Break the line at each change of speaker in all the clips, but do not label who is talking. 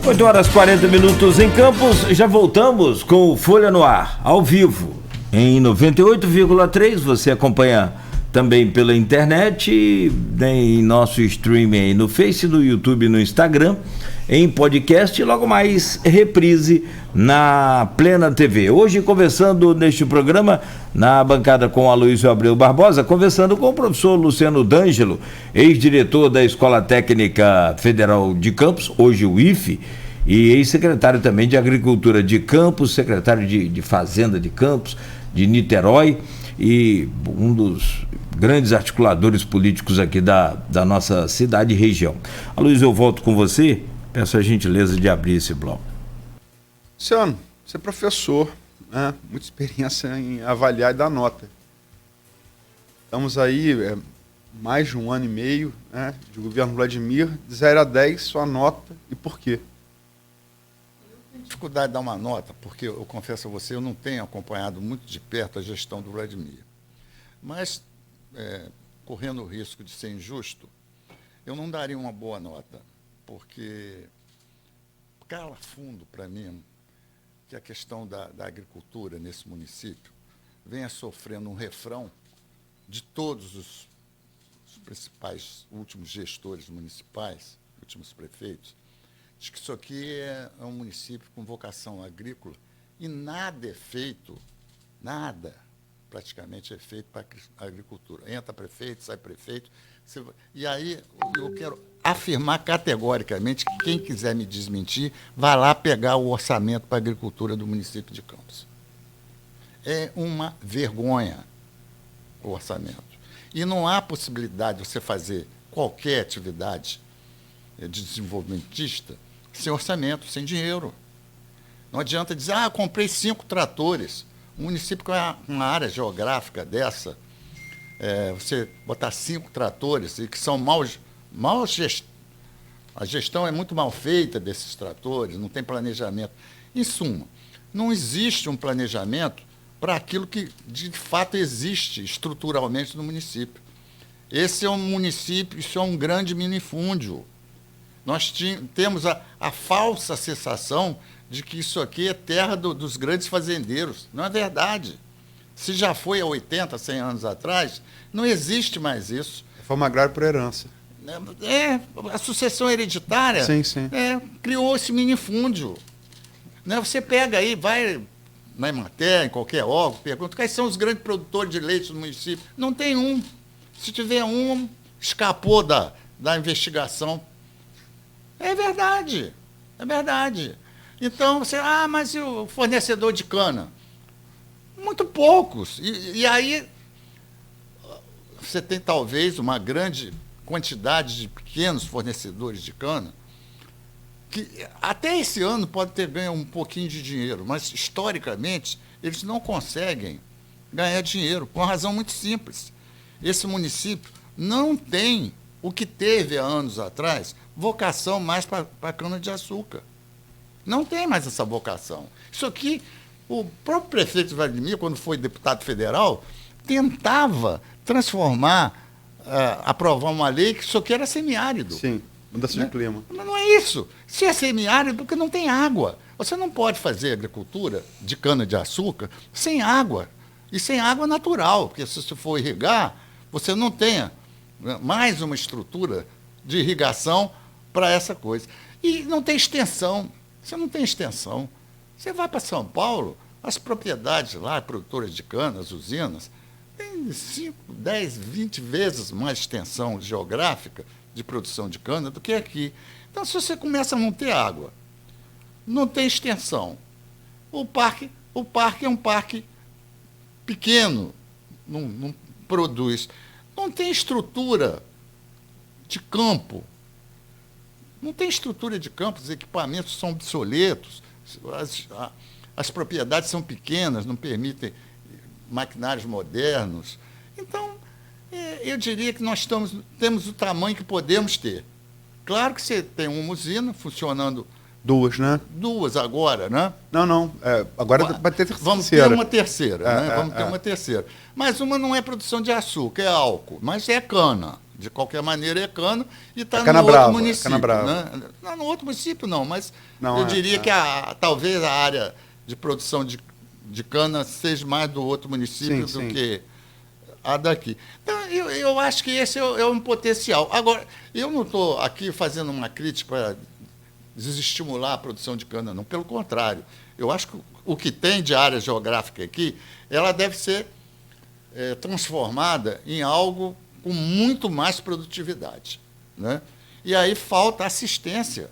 8 horas 40 minutos em Campos, já voltamos com o Folha no Ar, ao vivo, em 98,3, você acompanha também pela internet, em nosso streaming aí no Face, no YouTube, no Instagram, em podcast e logo mais reprise na Plena TV. Hoje conversando neste programa, na bancada com Aloysio Abreu Barbosa, conversando com o professor Luciano D'Angelo, ex-diretor da Escola Técnica Federal de Campos, hoje o IFE, e ex-secretário também de Agricultura de Campos, secretário de Fazenda de Campos, de Niterói, e um dos grandes articuladores políticos aqui da nossa cidade e região. Aloysio, eu volto com você, peço a gentileza de abrir esse bloco.
Luciano, você é professor, né? Muita experiência em avaliar e dar nota. Estamos aí mais de um ano e meio, né, de governo Vladimir, de 0 a 10, sua nota e por quê?
Dificuldade de dar uma nota, porque eu confesso a você, eu não tenho acompanhado muito de perto a gestão do Vladimir. Mas, correndo o risco de ser injusto, eu não daria uma boa nota, porque cala fundo para mim que a questão da agricultura nesse município venha sofrendo um refrão de todos os principais últimos gestores municipais, últimos prefeitos, de que isso aqui é um município com vocação agrícola e nada é feito, nada praticamente é feito para a agricultura. Entra prefeito, sai prefeito. E aí eu quero afirmar categoricamente que quem quiser me desmentir, vai lá pegar o orçamento para a agricultura do município de Campos. É uma vergonha o orçamento. E não há possibilidade de você fazer qualquer atividade de desenvolvimentista sem orçamento, sem dinheiro. Não adianta dizer, eu comprei 5 tratores. Um município com uma área geográfica dessa, você botar 5 tratores e que são a gestão é muito mal feita desses tratores, não tem planejamento. Em suma, não existe um planejamento para aquilo que de fato existe estruturalmente no município. Esse é um município, isso é um grande minifúndio. Nós temos a falsa sensação de que isso aqui é terra dos grandes fazendeiros. Não é verdade. Se já foi há 80, 100 anos atrás, não existe mais isso.
Reforma agrária por herança.
A sucessão hereditária
sim.
Criou esse minifúndio. Você pega aí, vai na Emater, em qualquer órgão, pergunta quais são os grandes produtores de leite do município. Não tem um. Se tiver um, escapou da investigação. É verdade. Então, mas e o fornecedor de cana? Muito poucos. E aí, você tem talvez uma grande quantidade de pequenos fornecedores de cana, que até esse ano pode ter ganho um pouquinho de dinheiro, mas, historicamente, eles não conseguem ganhar dinheiro, por uma razão muito simples. Esse município não tem o que teve há anos atrás, vocação mais para a cana-de-açúcar. Não tem mais essa vocação. Isso aqui, o próprio prefeito Vladimir, quando foi deputado federal, tentava transformar, aprovar uma lei que isso aqui era semiárido.
Sim, mudança de clima.
Mas não é isso. Se é semiárido, porque não tem água. Você não pode fazer agricultura de cana-de-açúcar sem água. E sem água natural, porque se você for irrigar, você não tem mais uma estrutura de irrigação para essa coisa. E não tem extensão. Você não tem extensão. Você vai para São Paulo, as propriedades lá, produtoras de cana, as usinas, têm 5, 10, 20 vezes mais extensão geográfica de produção de cana do que aqui. Então, se você começa a não ter água, não tem extensão, o parque é um parque pequeno, não produz, não tem estrutura de campo. Não tem estrutura de campo, os equipamentos são obsoletos, as propriedades são pequenas, não permitem maquinários modernos. Então, eu diria que nós temos o tamanho que podemos ter. Claro que você tem uma usina funcionando.
2, né?
2 agora, né?
Não. Agora vai ter terceira.
Vamos ter uma terceira, né? Vamos ter uma terceira. Mas uma não é produção de açúcar, é álcool, mas é cana. de qualquer maneira é cana, e está no
Canabrava,
outro município.
Canabrava.
Né? Não, no outro município não, mas
Não,
eu diria que talvez a área de produção de cana seja mais do outro município do que a daqui. Então, eu acho que esse é um potencial. Agora, eu não estou aqui fazendo uma crítica para desestimular a produção de cana, não. Pelo contrário, eu acho que o que tem de área geográfica aqui, ela deve ser transformada em algo com muito mais produtividade. Né? E aí falta assistência.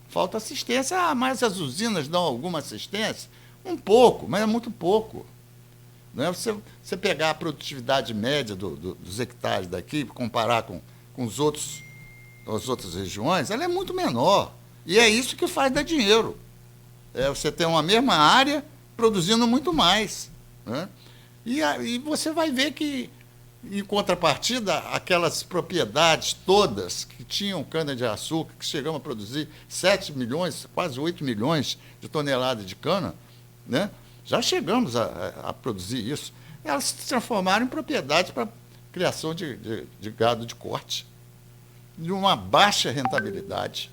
Falta assistência. Mas as usinas dão alguma assistência? Um pouco, mas é muito pouco. Né? Você pegar a produtividade média dos hectares daqui, comparar com as outras regiões, ela é muito menor. E é isso que faz dar dinheiro. Você tem uma mesma área produzindo muito mais. Né? E você vai ver que, em contrapartida, aquelas propriedades todas que tinham cana-de-açúcar, que chegamos a produzir 7 milhões, quase 8 milhões de toneladas de cana, né? Já chegamos a produzir isso. Elas se transformaram em propriedades para criação de gado de corte, de uma baixa rentabilidade.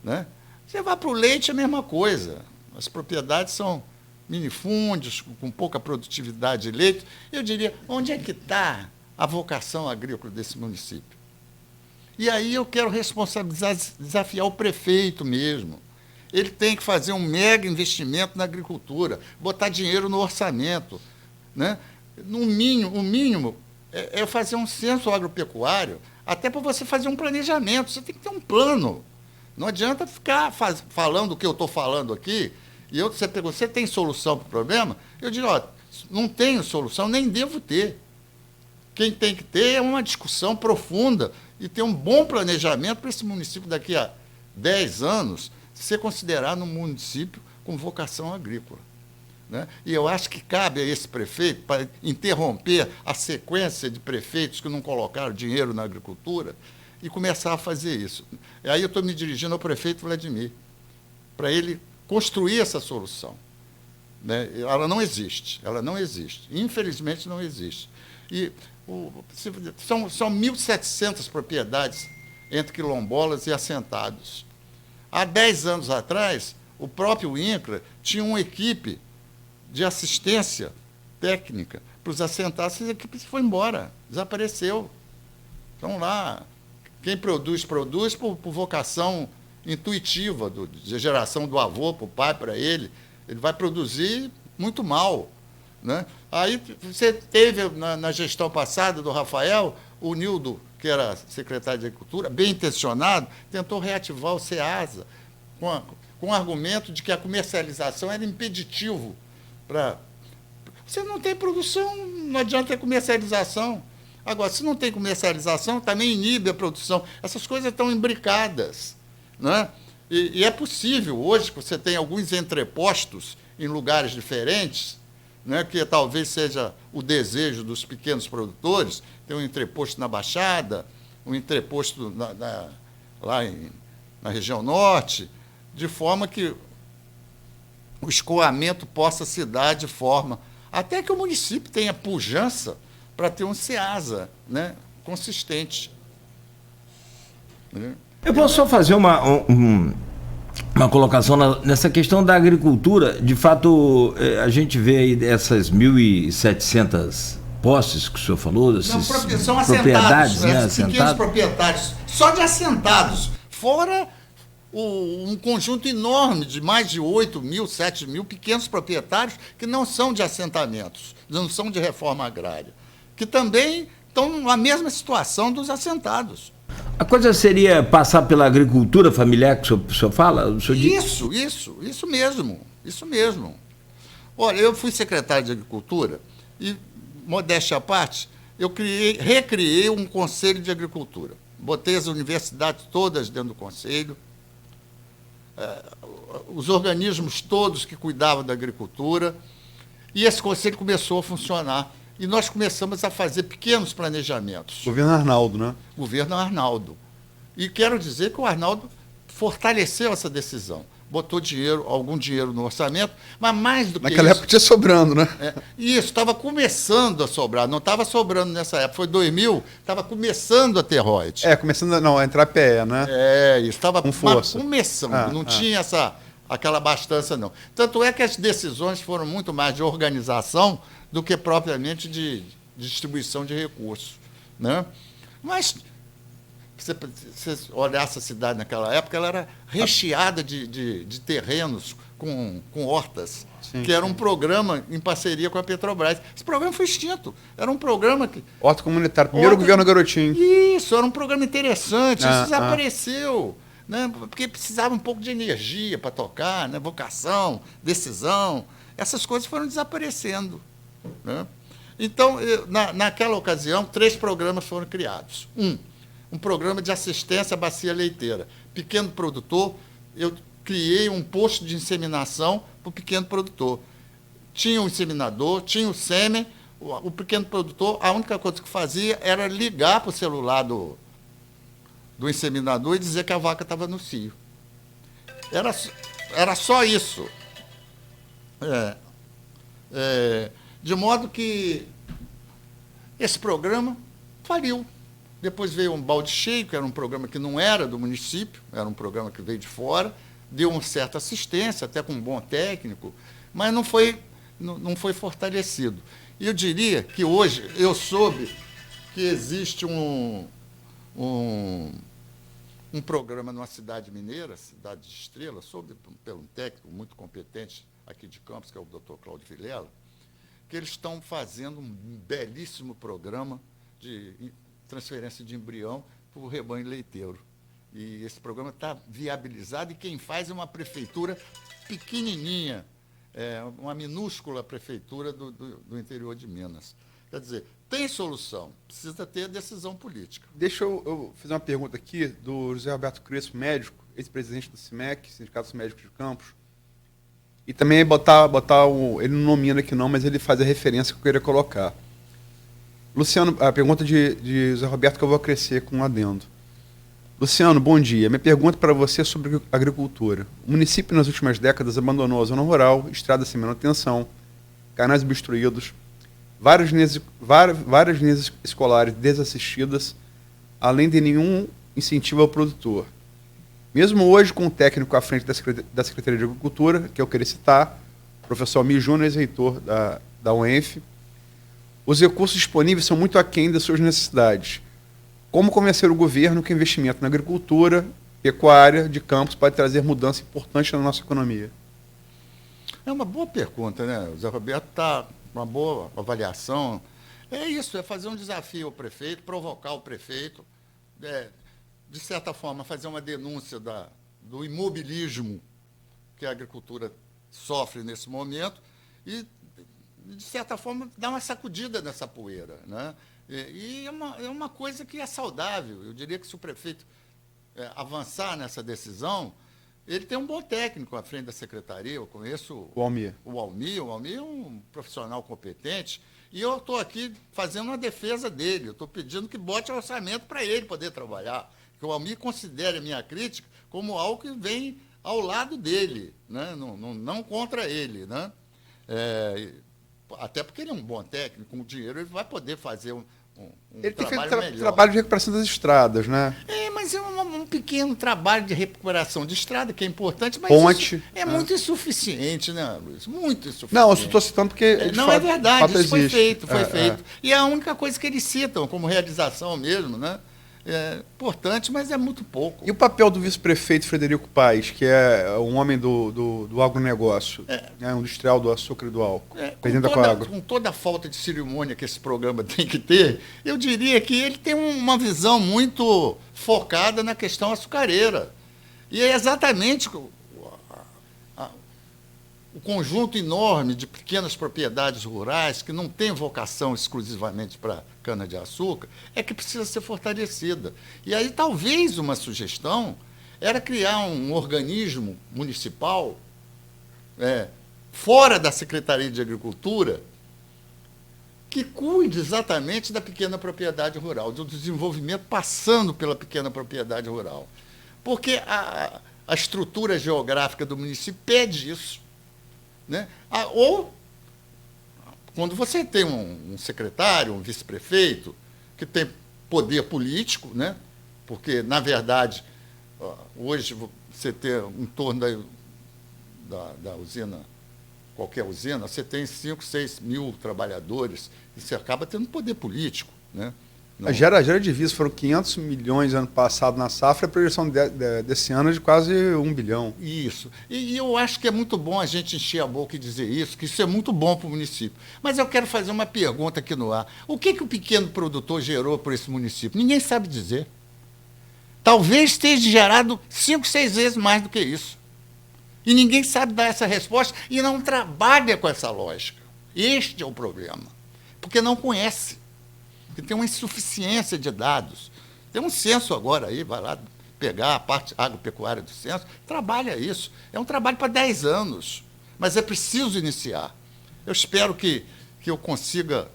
Né? Você vai para o leite, é a mesma coisa. As propriedades são minifúndios, com pouca produtividade de leite. Eu diria, onde é que está a vocação agrícola desse município? E aí eu quero responsabilizar, desafiar o prefeito mesmo. Ele tem que fazer um mega investimento na agricultura, botar dinheiro no orçamento. Né? O mínimo é fazer um censo agropecuário, até para você fazer um planejamento. Você tem que ter um plano. Não adianta ficar falando o que eu estou falando aqui, e você pergunta, você tem solução para o problema? Eu digo, não tenho solução, nem devo ter. Quem tem que ter é uma discussão profunda e ter um bom planejamento para esse município daqui a 10 anos ser considerado um município com vocação agrícola. Né? E eu acho que cabe a esse prefeito, para interromper a sequência de prefeitos que não colocaram dinheiro na agricultura, e começar a fazer isso. E aí eu estou me dirigindo ao prefeito Vladimir, para ele construir essa solução. Né? Ela não existe, infelizmente não existe. E são 1.700 propriedades entre quilombolas e assentados. Há 10 anos atrás, o próprio INCRA tinha uma equipe de assistência técnica para os assentados. Essa equipe foi embora, desapareceu. Estão lá. Quem produz por vocação intuitiva, de geração do avô para o pai, para ele. Ele vai produzir muito mal. Né? Aí você teve, na gestão passada do Rafael, o Nildo, que era secretário de Agricultura, bem intencionado, tentou reativar o SEASA, com o argumento de que a comercialização era impeditivo para... Você não tem produção, não adianta ter comercialização. Agora, se não tem comercialização, também inibe a produção. Essas coisas estão imbricadas. Né? E é possível, hoje, que você tem alguns entrepostos em lugares diferentes, né, que talvez seja o desejo dos pequenos produtores, tem um entreposto na Baixada, um entreposto lá na região norte, de forma que o escoamento possa se dar de forma... Até que o município tenha pujança para ter um SEASA, né, consistente.
Eu posso só fazer uma colocação nessa questão da agricultura. De fato, a gente vê aí essas 1.700 posses que o senhor falou, dessas
são
propriedades,
assentados,
né,
pequenos proprietários, só de assentados, fora um conjunto enorme de mais de 8 mil, 7 mil pequenos proprietários que não são de assentamentos, não são de reforma agrária, que também estão na mesma situação dos assentados.
A coisa seria passar pela agricultura familiar que o senhor fala? O senhor
Isso mesmo. Olha, eu fui secretário de Agricultura e, modéstia à parte, eu recriei um conselho de agricultura. Botei as universidades todas dentro do conselho, os organismos todos que cuidavam da agricultura, e esse conselho começou a funcionar. E nós começamos a fazer pequenos planejamentos.
Governo Arnaldo, né?
Governo Arnaldo. E quero dizer que o Arnaldo fortaleceu essa decisão. botou algum dinheiro no orçamento, mas mais do que
Naquela
isso...
época tinha sobrando, né?
Isso, estava começando a sobrar, não estava sobrando nessa época, foi 2000, estava começando a ter royalties.
Começando a entrar PE, né?
Isso, estava
com força.
começando, não tinha aquela abastança, não. Tanto é que as decisões foram muito mais de organização do que propriamente de distribuição de recursos, né? Mas, se você olhasse a cidade naquela época, ela era recheada de terrenos com hortas, que era um programa em parceria com a Petrobras. Esse programa foi extinto. Era um programa que...
Horta comunitária, primeiro governo Garotinho.
Isso, era um programa interessante, isso desapareceu. Né? Porque precisava um pouco de energia para tocar, né? Vocação, decisão. Essas coisas foram desaparecendo. Né? Então, naquela ocasião, 3 programas foram criados. Um programa de assistência à bacia leiteira. Pequeno produtor, eu criei um posto de inseminação para o pequeno produtor. Tinha um inseminador, tinha o sêmen, o pequeno produtor, a única coisa que fazia era ligar para o celular do inseminador e dizer que a vaca estava no cio. Era só isso. De modo que esse programa faliu. Depois veio um balde cheio, que era um programa que não era do município, era um programa que veio de fora, deu uma certa assistência, até com um bom técnico, mas não foi fortalecido. E eu diria que hoje eu soube que existe um programa numa cidade mineira, Cidade de Estrela, soube pelo técnico muito competente aqui de Campos, que é o Dr. Cláudio Vilela, que eles estão fazendo um belíssimo programa de transferência de embrião para o rebanho leiteiro. E esse programa está viabilizado, e quem faz é uma prefeitura pequenininha, uma minúscula prefeitura do interior de Minas. Quer dizer, tem solução, precisa ter decisão política.
Deixa eu fazer uma pergunta aqui do José Roberto Crespo, médico, ex-presidente do CIMEC, Sindicato dos Médicos de Campos. E também ele não nomina aqui não, mas ele faz a referência que eu queria colocar. Luciano, a pergunta de José Roberto que eu vou acrescer com um adendo. Luciano, bom dia. Minha pergunta para você é sobre agricultura. O município, nas últimas décadas, abandonou a zona rural, estradas sem manutenção, canais obstruídos, várias linhas escolares desassistidas, além de nenhum incentivo ao produtor. Mesmo hoje, com o técnico à frente da Secretaria de Agricultura, que eu queria citar, o professor Almir Júnior, ex-reitor da UENF, os recursos disponíveis são muito aquém das suas necessidades. Como convencer o governo que o investimento na agricultura, pecuária, de campos pode trazer mudança importante na nossa economia?
É uma boa pergunta, né? O Zé Roberto está com uma boa avaliação. É isso, é fazer um desafio ao prefeito, provocar o prefeito, de certa forma, fazer uma denúncia do imobilismo que a agricultura sofre nesse momento e, de certa forma, dar uma sacudida nessa poeira, né? E é uma coisa que é saudável. Eu diria que se o prefeito avançar nessa decisão, ele tem um bom técnico à frente da secretaria. Eu conheço
o Almir.
O Almir é um profissional competente e eu estou aqui fazendo uma defesa dele. Eu estou pedindo que bote orçamento para ele poder trabalhar. Que o Almir considere a minha crítica como algo que vem ao lado dele, né? Não contra ele, né? Até porque ele é um bom técnico, com o dinheiro ele vai poder fazer um
ele tem
trabalho
feito
melhor.
Trabalho de recuperação das estradas, né?
Mas é um pequeno trabalho de recuperação de estrada, que é importante, mas
Ponte,
isso é muito insuficiente, né, Luiz? Muito insuficiente.
Não, eu só estou citando porque...
É verdade, isso foi
existe.
Foi feito. E é a única coisa que eles citam como realização mesmo, né? É importante, mas é muito pouco.
E o papel do vice-prefeito Frederico Paes, que é um homem do agronegócio, um industrial do açúcar e do álcool, presidente da Coagro.
Com toda a falta de cerimônia que esse programa tem que ter, eu diria que ele tem uma visão muito focada na questão açucareira. E é exatamente o conjunto enorme de pequenas propriedades rurais que não tem vocação exclusivamente para cana-de-açúcar é que precisa ser fortalecida. E aí talvez uma sugestão era criar um organismo municipal fora da Secretaria de Agricultura que cuide exatamente da pequena propriedade rural, do desenvolvimento passando pela pequena propriedade rural. Porque A estrutura geográfica do município pede isso. Né? Ou, quando você tem um secretário, um vice-prefeito, que tem poder político, né? Porque, na verdade, hoje você tem em torno da usina, qualquer usina, você tem 5, 6 mil trabalhadores, e você acaba tendo poder político. Né?
A gera divisa foram 500 milhões ano passado na safra, a projeção desse ano é de quase 1 bilhão.
Isso. E eu acho que é muito bom a gente encher a boca e dizer isso, que isso é muito bom para o município. Mas eu quero fazer uma pergunta aqui no ar. O que o pequeno produtor gerou por esse município? Ninguém sabe dizer. Talvez esteja gerado 5, 6 vezes mais do que isso. E ninguém sabe dar essa resposta e não trabalha com essa lógica. Este é o problema. Porque não conhece. Porque tem uma insuficiência de dados. Tem um censo agora aí, vai lá pegar a parte agropecuária do censo, trabalha isso. É um trabalho para 10 anos, mas é preciso iniciar. Eu espero que eu consiga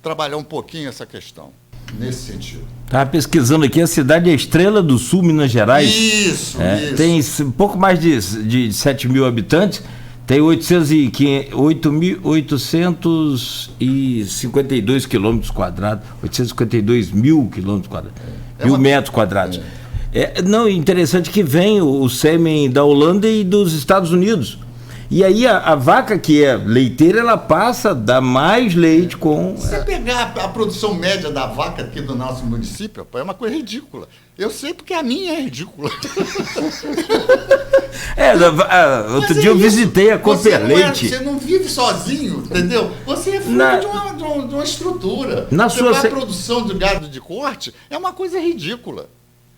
trabalhar um pouquinho essa questão, nesse sentido.
Estava pesquisando aqui, a cidade é Estrela do Sul, Minas Gerais.
Isso.
Tem um pouco mais de 7 mil habitantes. Tem 8.852 quilômetros quadrados, 852 mil quilômetros quadrados, metros quadrados. Não, interessante que vem o sêmen da Holanda e dos Estados Unidos. E aí a vaca que é leiteira, ela passa a dar mais leite com...
Se você pegar a produção média da vaca aqui do nosso município, é uma coisa ridícula. Eu sei porque a minha é ridícula.
Outro dia eu visitei a Cooper Leite.
Você não vive sozinho, entendeu? Você é fruto de uma estrutura. A produção de gado de corte é uma coisa ridícula.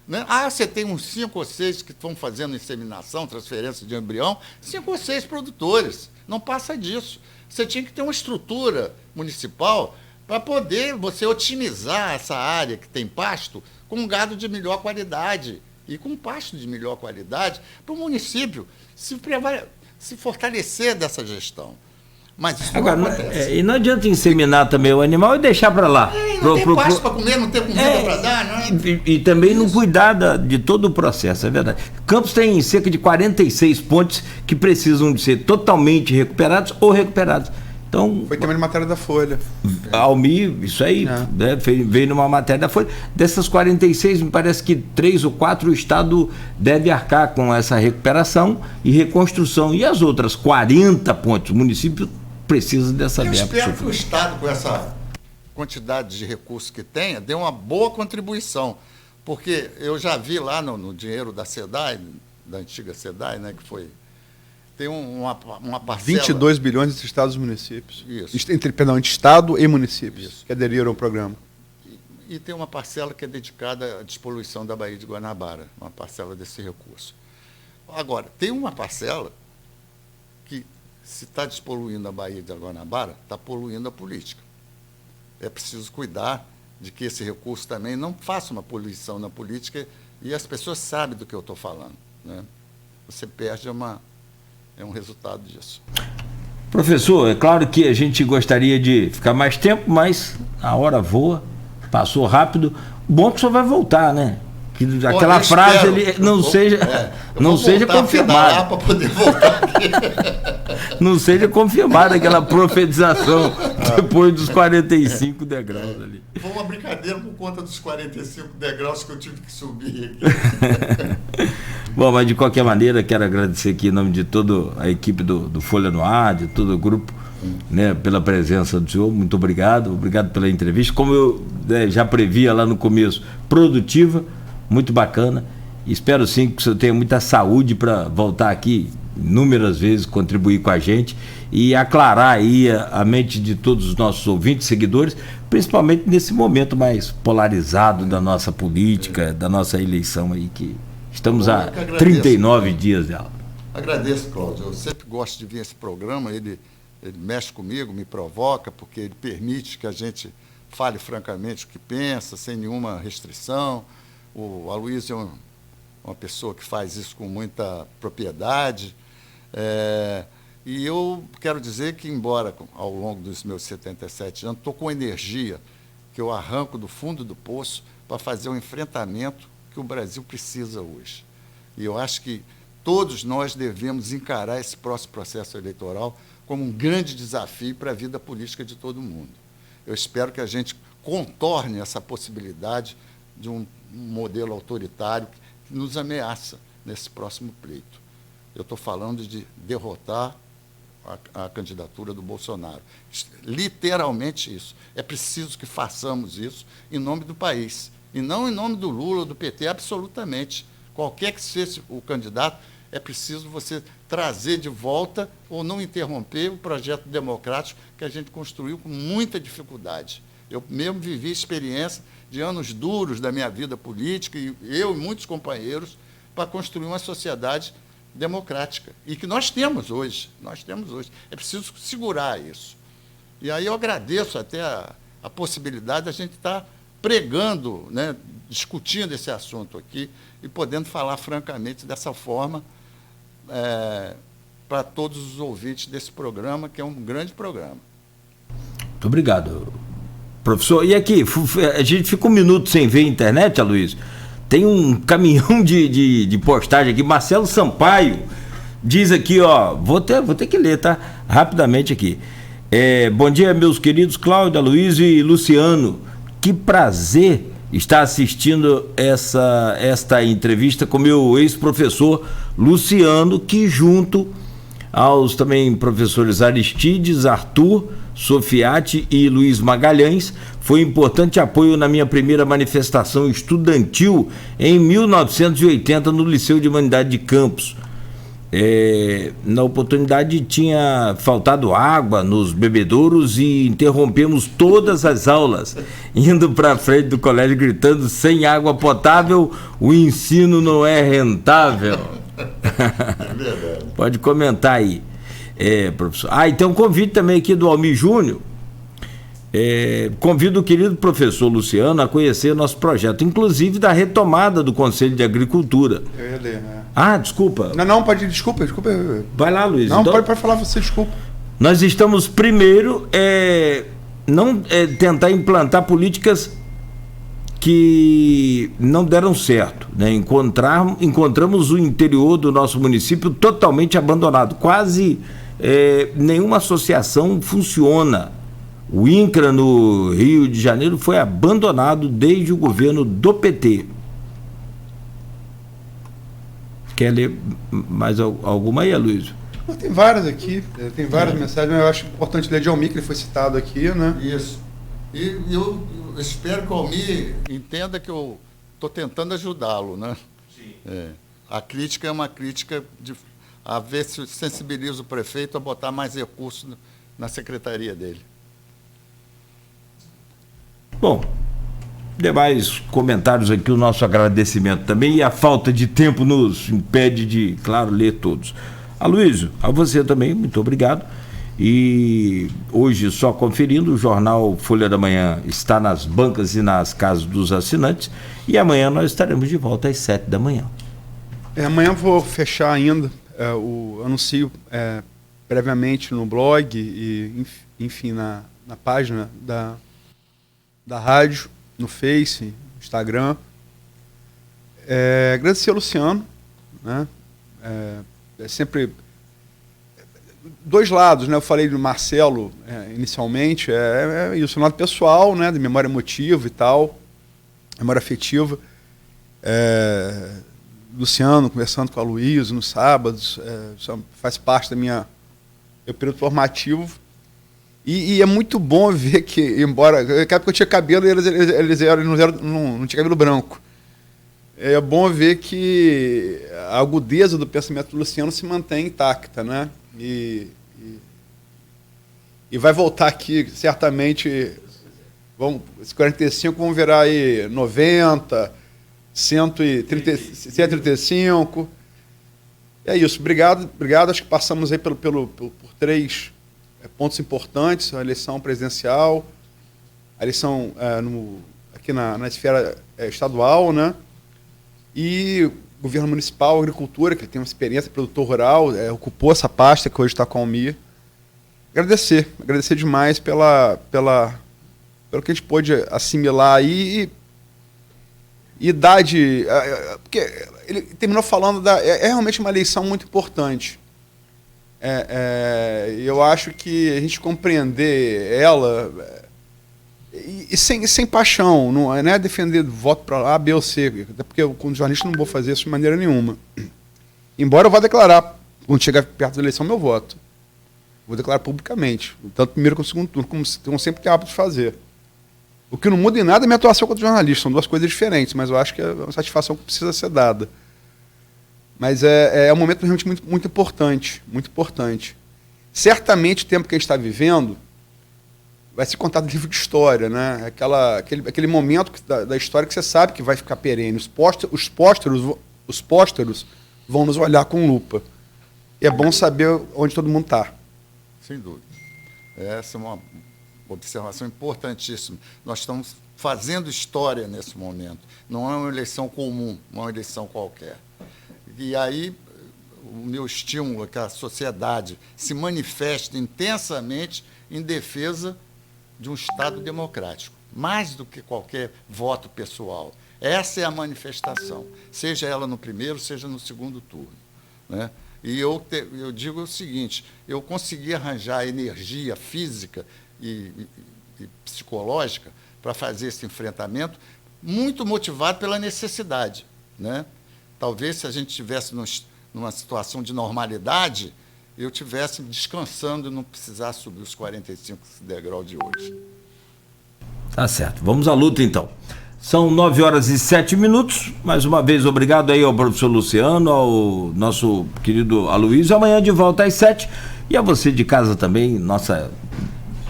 Né? Você tem uns 5 ou 6 que estão fazendo inseminação, transferência de embrião, 5 ou 6 produtores. Não passa disso. Você tinha que ter uma estrutura municipal para poder você otimizar essa área que tem pasto com gado de melhor qualidade e com pasto de melhor qualidade para o município se fortalecer dessa gestão. Mas isso
agora,
não acontece.
E não adianta inseminar também o animal e deixar para lá.
Não tem pasto para comer, não tem comida para dar. Não é?
E também isso. Não cuidar de todo o processo, é verdade. Campos tem cerca de 46 pontes que precisam de ser totalmente recuperados ou recuperados. Então,
foi também matéria da Folha.
Almi, isso aí, né, veio numa matéria da Folha. Dessas 46, me parece que 3 ou 4 o Estado deve arcar com essa recuperação e reconstrução. E as outras 40 pontes, o município precisa dessa verba.
Eu espero que o Estado, com essa quantidade de recursos que tenha, dê uma boa contribuição. Porque eu já vi lá no dinheiro da SEDAI, da antiga SEDAI, né, que foi... Tem uma parcela...
22 bilhões entre estados e municípios.
Isso.
Entre Estado e municípios. Isso. Que aderiram ao programa.
E tem uma parcela que é dedicada à despoluição da Baía de Guanabara, uma parcela desse recurso. Agora, tem uma parcela que, se está despoluindo a Baía de Guanabara, está poluindo a política. É preciso cuidar de que esse recurso também não faça uma poluição na política e as pessoas sabem do que eu estou falando. Né? Você perde um resultado disso.
Professor, é claro que a gente gostaria de ficar mais tempo, mas a hora voa, passou rápido. Bom que o senhor vai voltar, né? Que aquela frase ele não seja confirmada.
Para poder voltar aqui.
Não seja confirmada aquela profetização depois dos 45 degraus ali.
Foi uma brincadeira por conta dos 45 degraus que eu tive que subir aqui.
Bom, mas de qualquer maneira, quero agradecer aqui em nome de toda a equipe do Folha no Ar, de todo o grupo, né, pela presença do senhor. Muito obrigado pela entrevista. Como eu já previa lá no começo, produtiva, muito bacana. Espero sim que o senhor tenha muita saúde para voltar aqui inúmeras vezes, contribuir com a gente e aclarar aí a mente de todos os nossos ouvintes, seguidores, principalmente nesse momento mais polarizado da nossa política, da nossa eleição aí, que estamos há 39 dias dela.
Agradeço, Cláudio. Eu sempre gosto de vir a esse programa, ele mexe comigo, me provoca, porque ele permite que a gente fale francamente o que pensa, sem nenhuma restrição. O Aloysio é uma pessoa que faz isso com muita propriedade. E eu quero dizer que, embora ao longo dos meus 77 anos, estou com energia que eu arranco do fundo do poço para fazer o enfrentamento que o Brasil precisa hoje. E eu acho que todos nós devemos encarar esse próximo processo eleitoral como um grande desafio para a vida política de todo mundo. Eu espero que a gente contorne essa possibilidade de um modelo autoritário que nos ameaça nesse próximo pleito. Eu estou falando de derrotar a candidatura do Bolsonaro. Literalmente isso. É preciso que façamos isso em nome do país, e não em nome do Lula ou do PT, absolutamente. Qualquer que seja o candidato, é preciso você trazer de volta ou não interromper o projeto democrático que a gente construiu com muita dificuldade. Eu mesmo vivi experiência de anos duros da minha vida política, e eu e muitos companheiros, para construir uma sociedade democrática, e que nós temos hoje. É preciso segurar isso. E aí eu agradeço até a possibilidade de a gente estar pregando, né, discutindo esse assunto aqui e podendo falar francamente dessa forma para todos os ouvintes desse programa, que é um grande programa.
Muito obrigado, professor. E aqui, a gente fica um minuto sem ver a internet, Aloysio. Tem um caminhão de postagem aqui. Marcelo Sampaio diz aqui, ó, vou ter que ler, tá? Rapidamente aqui. Bom dia, meus queridos Cláudio, Aloysio e Luciano. Que prazer estar assistindo esta entrevista com meu ex-professor Luciano, que junto aos também professores Aristides, Arthur, Sofiati e Luiz Magalhães, foi importante apoio na minha primeira manifestação estudantil em 1980 no Liceu de Humanidade de Campos. Na oportunidade tinha faltado água nos bebedouros e interrompemos todas as aulas, indo para frente do colégio gritando: sem água potável, o ensino não é rentável. É verdade. Pode comentar aí, professor. E tem um convite também aqui do Almir Júnior. Convido o querido professor Luciano a conhecer nosso projeto, inclusive da retomada do Conselho de Agricultura.
Eu ia ler, né?
Desculpa.
Não, pode, desculpa.
Vai lá, Luiz.
Não,
então,
pode falar você, desculpa.
Nós estamos primeiro tentar implantar políticas que não deram certo, né? Encontramos o interior do nosso município totalmente abandonado, quase nenhuma associação funciona. O INCRA no Rio de Janeiro foi abandonado desde o governo do PT. Quer ler mais alguma aí, Aloysio?
Tem várias aqui, tem várias mensagens, mas eu acho importante ler de Almir, que ele foi citado aqui, né?
Isso. E eu espero que o Almir entenda que eu estou tentando ajudá-lo, né? Sim. A crítica é uma crítica a ver se sensibiliza o prefeito a botar mais recursos na secretaria dele.
Bom, demais comentários aqui, o nosso agradecimento também, e a falta de tempo nos impede de, claro, ler todos. Aloysio, a você também, muito obrigado. E hoje, só conferindo, o jornal Folha da Manhã está nas bancas e nas casas dos assinantes, e amanhã nós estaremos de volta às 7 da manhã.
Amanhã vou fechar ainda o anuncio previamente no blog e, enfim, na página da rádio, no Face, Instagram. Agradecer ao Luciano, né? Sempre dois lados, né? Eu falei do Marcelo inicialmente, isso, o lado pessoal, né? De memória emotiva e tal, memória afetiva. Luciano conversando com a Luísa nos sábados, faz parte meu período formativo. E é muito bom ver que, embora... Naquela época eu tinha cabelo e eles não tinha cabelo branco. É bom ver que a agudeza do pensamento do Luciano se mantém intacta, né? E vai voltar aqui, certamente, 45 vão virar aí 90, 135. É isso, obrigado. Acho que passamos aí por 3... pontos importantes: a eleição presidencial, a eleição aqui na esfera estadual, né? E governo municipal, agricultura, que ele tem uma experiência, produtor rural, ocupou essa pasta que hoje está com a Almir. Agradecer demais pelo que a gente pôde assimilar aí idade... Porque ele terminou falando é realmente uma eleição muito importante. Eu acho que a gente compreender ela... E sem paixão, não é defender voto para A, B ou C, até porque eu, como jornalista, não vou fazer isso de maneira nenhuma. Embora eu vá declarar, quando chegar perto da eleição, meu voto. Vou declarar publicamente, tanto no primeiro como no segundo turno, como sempre tenho hábito de fazer. O que não muda em nada é minha atuação como jornalista, são duas coisas diferentes, mas eu acho que é uma satisfação que precisa ser dada. Mas é um momento realmente muito, muito importante, muito importante. Certamente o tempo que a gente está vivendo vai ser contado no livro de história, né? Aquele momento da história que você sabe que vai ficar perene. Os pósteros vão nos olhar com lupa. E é bom saber onde todo mundo está.
Sem dúvida. Essa é uma observação importantíssima. Nós estamos fazendo história nesse momento. Não é uma eleição comum, não é uma eleição qualquer. E aí, o meu estímulo é que a sociedade se manifeste intensamente em defesa de um Estado democrático, mais do que qualquer voto pessoal. Essa é a manifestação, seja ela no primeiro, seja no segundo turno, né? E eu digo o seguinte, eu consegui arranjar energia física e psicológica para fazer esse enfrentamento, muito motivado pela necessidade, né? Talvez, se a gente estivesse numa situação de normalidade, eu estivesse descansando e não precisasse subir os 45 degraus de hoje.
Tá certo. Vamos à luta, então. São 9h07. Mais uma vez, obrigado aí ao professor Luciano, ao nosso querido Aloysio. Amanhã de volta às 7h. E a você de casa também, nossa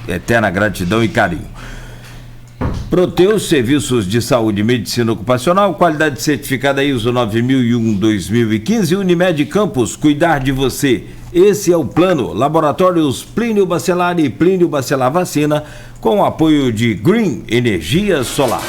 eterna gratidão e carinho. Proteus, Serviços de Saúde e Medicina Ocupacional, qualidade certificada ISO 9001-2015, Unimed Campos, cuidar de você. Esse é o plano. Laboratórios Plínio Bacelar e Plínio Bacelar Vacina, com o apoio de Green Energia Solar.